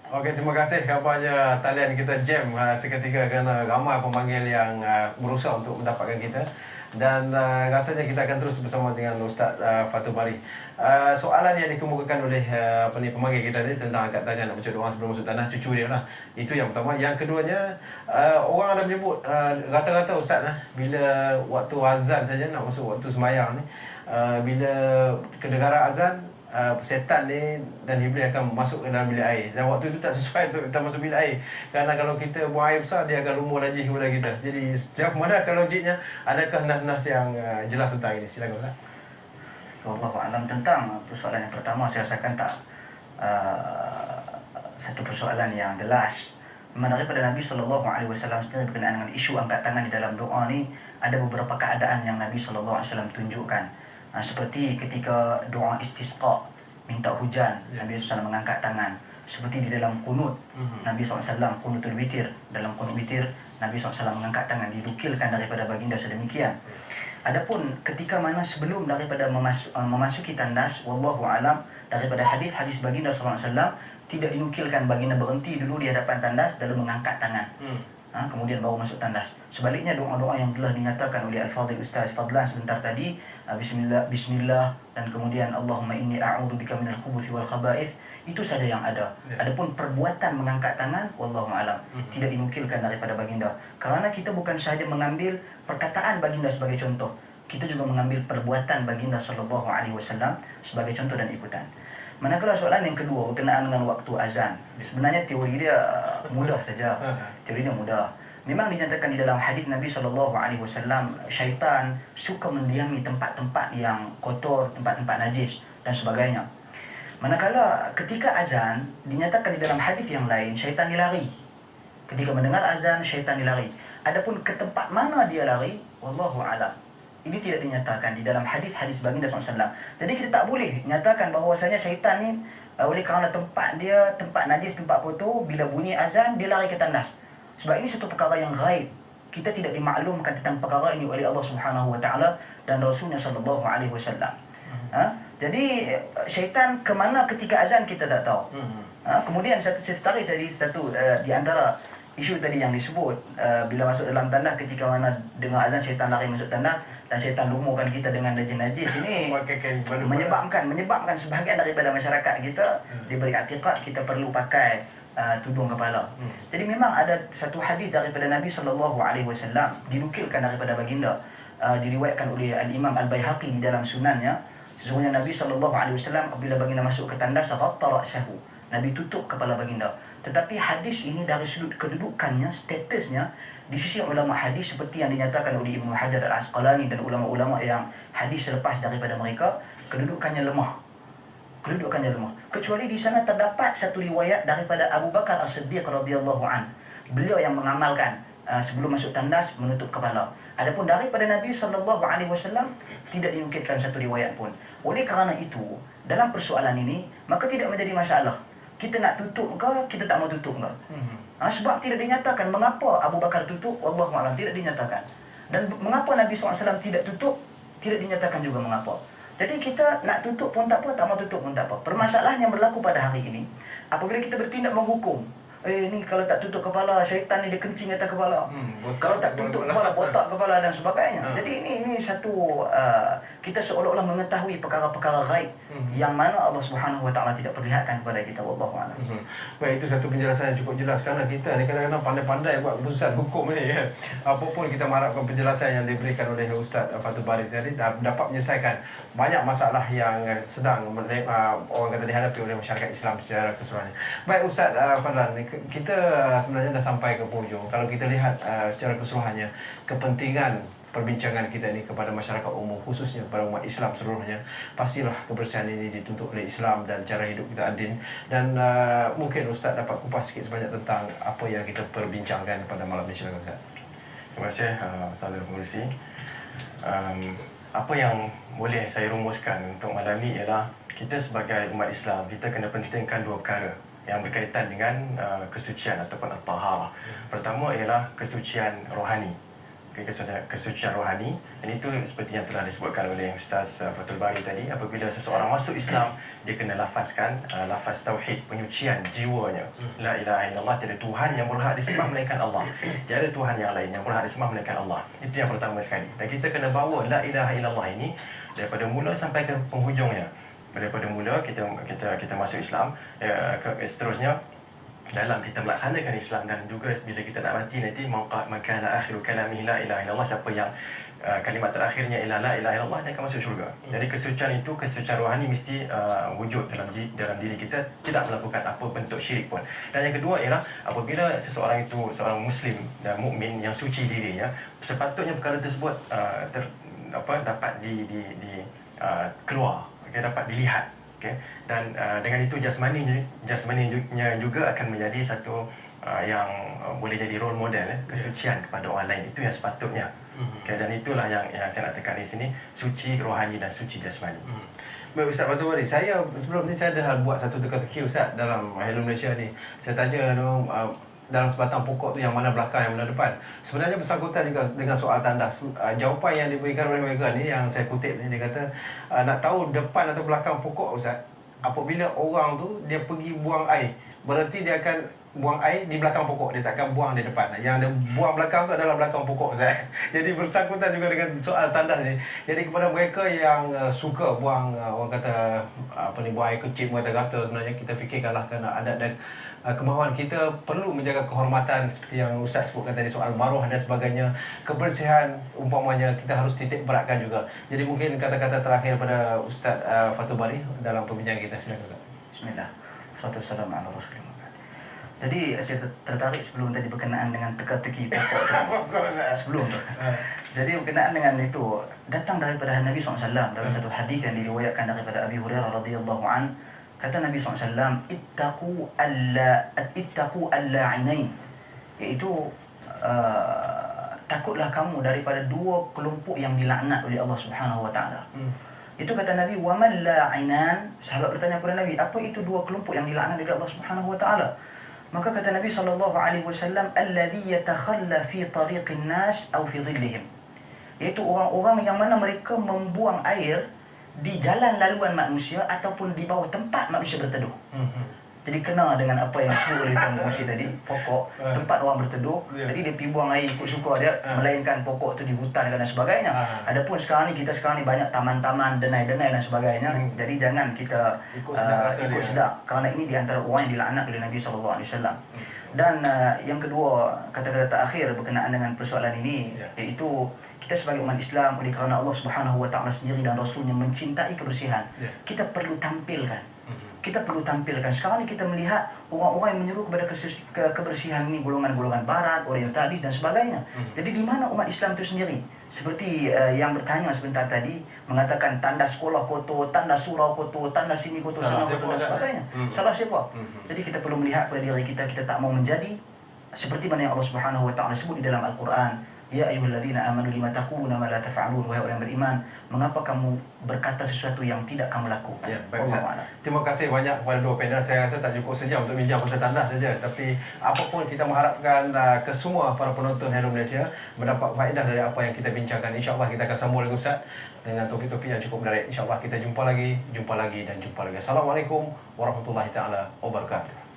Okey, terima kasih. Kabarnya talian kita jam seketika kerana ramai pemanggil yang berusaha untuk mendapatkan kita. Dan rasanya kita akan terus bersama dengan Ustaz Fatul Bari. Soalan yang dikemukakan oleh pemanggil kita ni tentang angkat tangan nak baca doa sebelum masuk tanah, cucu dia lah. Itu yang pertama. Yang keduanya, orang ada menyebut rata-rata Ustaz bila waktu azan saja nak masuk waktu sembahyang ni, bila kedengaran azan, setan ni dan iblis akan masuk ke dalam bilik air, dan waktu itu tak sesuai untuk kita masuk bilik air, kerana kalau kita buang air besar dia akan lumur najis kepada kita. Jadi sejauh mana logiknya, adakah nas-nas yang jelas tentang ini? Silakan Ustaz. Wallahualam, tentang persoalan yang pertama, saya rasakan tak satu persoalan yang jelas. Memang daripada Nabi SAW sendiri berkenaan dengan isu angkat tangan di dalam doa ni, ada beberapa keadaan yang Nabi SAW tunjukkan. Seperti ketika doa istisqa, minta hujan, Nabi SAW mengangkat tangan. Seperti di dalam kunut, Nabi SAW kunutul witir, dalam kunut witir Nabi SAW mengangkat tangan, dinukilkan daripada baginda sedemikian. Adapun ketika mana sebelum daripada memasuki tandas, wallahu alam, daripada hadis-hadis baginda SAW tidak dinukilkan baginda berhenti dulu di hadapan tandas lalu mengangkat tangan. Kemudian baru masuk tandas. Sebaliknya doa-doa yang telah dinyatakan oleh Al-Fadhil Ustaz Fadlan sebentar tadi, Bismillah dan kemudian Allahumma inni a'udzubika minal khubuthi wal khaba'ith, itu saja yang ada. Adapun perbuatan mengangkat tangan, wallahu alam, tidak dinukilkan daripada baginda. Kerana kita bukan sahaja mengambil perkataan baginda sebagai contoh, kita juga mengambil perbuatan baginda sallallahu alaihi wasallam sebagai contoh dan ikutan. Manakala soalan yang kedua berkenaan dengan waktu azan, sebenarnya teori dia mudah saja. Teori dia mudah. Memang dinyatakan di dalam hadis Nabi SAW, syaitan suka mendiami tempat-tempat yang kotor, tempat-tempat najis dan sebagainya. Manakala ketika azan, dinyatakan di dalam hadis yang lain, syaitan dilari. Ketika mendengar azan, syaitan dilari. Adapun ke tempat mana dia lari, wallahu a'lam, ini tidak dinyatakan di dalam hadis-hadis baginda SAW. Jadi kita tak boleh nyatakan bahawasanya syaitan ni oleh kerana tempat dia tempat najis, tempat kotor, bila bunyi azan dia lari ke tandas. Sebab ini satu perkara yang ghaib. Kita tidak dimaklumkan tentang perkara ini oleh Allah Subhanahu Wa Taala dan Rasulnya sallallahu alaihi wasallam. Jadi syaitan ke mana ketika azan kita tak tahu. Kemudian saya tarik tadi satu di antara isu tadi yang disebut, bila masuk dalam tandas, ketika mana dengar azan syaitan lari masuk tandas dan syaitan lumurkan kita dengan najis-najis. Ini menyebabkan sebahagian daripada masyarakat kita diberi i'tiqad kita perlu pakai tudung kepala. Jadi memang ada satu hadis daripada Nabi sallallahu alaihi wasallam dinukilkan daripada baginda, diriwayatkan oleh Al-Imam Al-Baihaqi di dalam sunannya. Sesungguhnya Nabi sallallahu alaihi wasallam apabila baginda masuk ke tandas, ghatta ra'sahu, Nabi tutup kepala baginda. Tetapi hadis ini dari sudut kedudukannya, statusnya di sisi ulama hadis seperti yang dinyatakan oleh Ibnu Hajar Al-Asqalani dan ulama-ulama yang hadis selepas daripada mereka, kedudukannya lemah. Kecuali di sana terdapat satu riwayat daripada Abu Bakar As-Siddiq radhiyallahu an. Beliau yang mengamalkan sebelum masuk tandas menutup kepala. Adapun daripada Nabi sallallahu alaihi wasallam tidak dinukilkan satu riwayat pun. Oleh kerana itu, dalam persoalan ini maka tidak menjadi masalah. Kita nak tutup ke, kita tak mau tutup ke? Sebab tidak dinyatakan mengapa Abu Bakar tutup, wallahu a'lam, tidak dinyatakan. Dan mengapa Nabi SAW tidak tutup, tidak dinyatakan juga mengapa. Jadi kita nak tutup pun tak apa, tak mau tutup pun tak apa. Permasalahan yang berlaku pada hari ini, apabila kita bertindak menghukum, ni kalau tak tutup kepala, syaitan ni dia kencing atas kepala. Kalau tak tutup kepala, botak kepala dan sebagainya. Jadi ini satu kita seolah-olah mengetahui perkara-perkara ghaib yang mana Allah Subhanahu Wa Taala tidak perlihatkan kepada kita, wallahu a'lam. Baik, itu satu penjelasan yang cukup jelas, kerana kita ni kadang-kadang pandai-pandai buat keputusan hukum ni kan. Apapun kita mengharapkan penjelasan yang diberikan oleh Ustaz Fatul Bari tadi dapat menyelesaikan banyak masalah yang sedang orang kata dihadapi oleh masyarakat Islam secara keseluruhannya. Baik Ustaz Fadlan, kita sebenarnya dah sampai ke hujung. Kalau kita lihat secara keseluruhannya, kepentingan perbincangan kita ni kepada masyarakat umum, khususnya kepada umat Islam seluruhnya, pastilah kebersihan ini dituntut oleh Islam dan cara hidup kita adil. Dan mungkin Ustaz dapat kupas sikit sebanyak tentang apa yang kita perbincangkan pada malam ini. Silakan Ustaz. Terima kasih saudara pengerusi. Apa yang boleh saya rumuskan untuk malam ini ialah kita sebagai umat Islam, kita kena pentingkan dua perkara yang berkaitan dengan kesucian ataupun at-taharah. Pertama ialah kesucian rohani. kesucian rohani. Dan itu seperti yang telah disebutkan oleh Ustaz Fathul Bari tadi, apabila seseorang masuk Islam, dia kena lafazkan lafaz tauhid, penyucian jiwanya. La ilaha illallah, tiada Tuhan yang berhak disembah melainkan Allah. Tiada Tuhan yang lain yang berhak disembah melainkan Allah. Itu yang pertama sekali. Dan kita kena bawa la ilaha illallah ini daripada mula sampai ke penghujungnya. Daripada mula kita masuk Islam, seterusnya dalam kita melaksanakan Islam, dan juga bila kita nak mati nanti, maka akhiru kalamihi la ilaha illallah, siapa yang kalimat terakhirnya ialah la ilaha illallah, dia akan masuk syurga. Jadi kesucian itu, kesucian rohani mesti wujud dalam diri kita, tidak melakukan apa bentuk syirik pun. Dan yang kedua ialah apabila seseorang itu seorang muslim dan mukmin yang suci dirinya, sepatutnya perkara tersebut dapat keluar, dapat dilihat. Dan dengan itu jasmaninya juga akan menjadi satu yang boleh jadi role model, kesucian kepada orang lain. Itu yang sepatutnya. Dan itulah yang saya nak tekan di sini, suci rohani dan suci jasmani. Baik Ustaz Fathul Bari, saya sebelum ni saya dah buat satu teka-teki Ustaz dalam Hello Malaysia ni. Saya tanya dalam sebatang pokok tu yang mana belakang, yang mana depan. Sebenarnya bersangkutan juga dengan soal tandas. Jawapan yang diberikan oleh mereka ni, yang saya kutip ni, dia kata nak tahu depan atau belakang pokok Ustaz, apabila orang tu dia pergi buang air, berarti dia akan buang air di belakang pokok, dia takkan buang di depan. Yang dia buang belakang tu adalah belakang pokok Ustaz. Jadi bersangkutan juga dengan soal tandas ni. Jadi kepada mereka yang suka buang orang kata buang air kecil, mengata-gata, sebenarnya kita fikirkanlah kerana adat dan kemahuan kita perlu menjaga kehormatan seperti yang Ustaz sebutkan tadi, soal maruah dan sebagainya. Kebersihan umpamanya kita harus titik beratkan juga. Jadi mungkin kata-kata terakhir pada Ustaz Fathul Bari dalam perbincangan kita. Silakan Ustaz. Bismillah. Wassalamualaikum warahmatullahi wabarakatuh. Jadi saya tertarik sebelum tadi berkenaan dengan teka-teki pokok sebelum tu. Jadi berkenaan dengan itu, datang daripada Nabi SAW dalam satu hadis yang diriwayatkan daripada Abi Hurairah radhiyallahu an. Kata Nabi SAW, ittaqu al-la'inain, iaitu takutlah kamu daripada dua kelompok yang dilaknat oleh Allah Subhanahu wa taala. Itu kata Nabi, wa man la'inan. Sahabat bertanya kepada Nabi, apa itu dua kelompok yang dilaknat oleh Allah Subhanahu wa taala? Maka kata Nabi SAW, alladhi yatakhalla fi tariqin nas aw fi dhillihim, iaitu orang-orang yang mana mereka membuang air di jalan laluan manusia ataupun di bawah tempat manusia berteduh. Jadi kena dengan apa yang disebut oleh Tuan Musi tadi, pokok, tempat orang berteduh. Jadi dia pergi buang air ikut suka dia, melainkan pokok tu di hutan dan sebagainya. Adapun sekarang ni banyak taman-taman, denai-denai dan sebagainya. Jadi jangan kita ikut sedap, kerana ini di antara orang yang dilaknat oleh Nabi SAW. Dan yang kedua, kata-kata akhir berkenaan dengan persoalan ini, iaitu kita sebagai umat Islam, oleh kerana Allah Subhanahu wa taala sendiri dan Rasulnya mencintai kebersihan, kita perlu tampilkan. Sekarang ni kita melihat orang-orang yang menyeru kepada kebersihan ini, golongan-golongan barat, orientalis dan sebagainya. Jadi di mana umat Islam itu sendiri? Seperti yang bertanya sebentar tadi, mengatakan tanda sekolah kotor, tanda surau kotor, tanda sini kotor, sana kotor dan sebagainya. Salah siapa? Jadi kita perlu melihat pada diri kita tak mau menjadi seperti mana yang Allah Subhanahu wa taala sebut di dalam Al-Quran. Ya ayyuhalladzina amanu lima taquluna ma la taf'alun, wahai orang yang beriman, mengapa kamu berkata sesuatu yang tidak kamu lakukan? Ya, baik Ustaz. Terima kasih banyak kepada dua panel. Saya rasa tak cukup sejam untuk bincang pasal tandas saja, tapi apapun kita mengharapkan ke semua para penonton Hello Malaysia mendapat faedah dari apa yang kita bincangkan. InsyaAllah kita akan sambung lagi Ustaz dengan topik-topik yang cukup menarik. InsyaAllah kita jumpa lagi. Assalamualaikum warahmatullahi taala wabarakatuh.